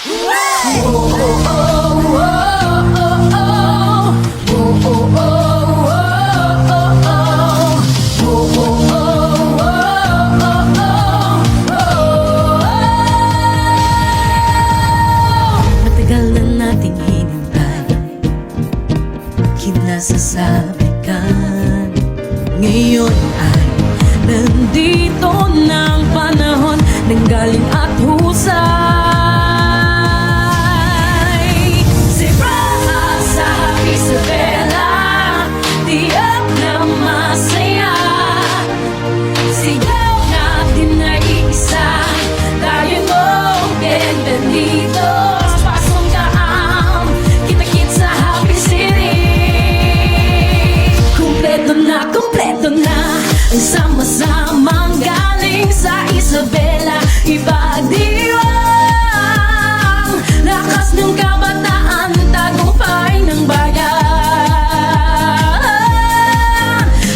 Matagal na nating hinintay, kinasasabikan. Ngayon ay nandito ng panahon ng galing at husay. Zebra sa Isabela, tiyak na masaya. Sigaw natin na isa, tayo mo, bienvenido. Pasong kaam, kita-kit sa Happy City. Kumpleto na ang sama-samang galing sa Isabela. Ipagdiwang lakas ng kabataan, tagumpay ng bayan.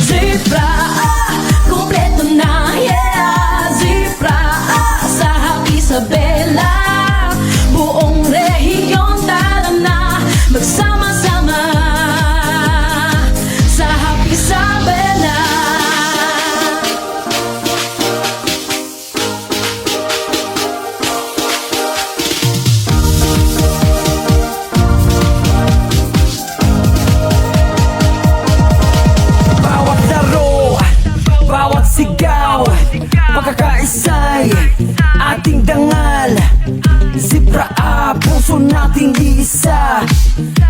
Zebra, kumpleto na, yeah. Zebra sa Happy Isabela, buong rehiyon tara na magsama-sama sa Happy Isabela. Bawat laro, bawat sigaw, pagkakaisay ating dangal. Zebra, puso nating iisa,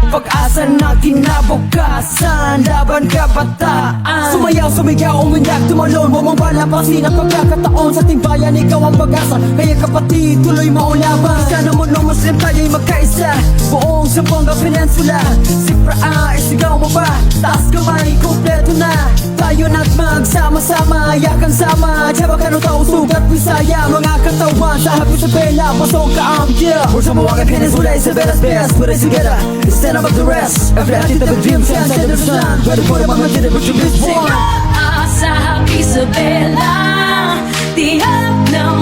pag-asa na kinabukasan, laban kabataan. Sumayaw, sumigaw, uminyak, tumalon, huwag mong palampasin ang pagkakataon sa ating bayan. Ikaw ang pag-asa, kaya kapatid, tuloy maulaban. Sana mo no Muslim tayo'y magkaisa, buong Zamboanga Peninsula. Zebra, isigaw mo pa, taas kamay, kompleto na. Tayo na't magsama-sama, yakang sama, Jabakan o Sugat, Bisaya, mga katawan sa Happy Isabela, pasok ka ang yeah. We're Zamboanga Peninsula, Isabela's best. Put it together, stand above the rest. Every athlete of a dream, chance and the sun. Ready for the moment, did it, but you missed one. Sa Happy Isabela, tiyak na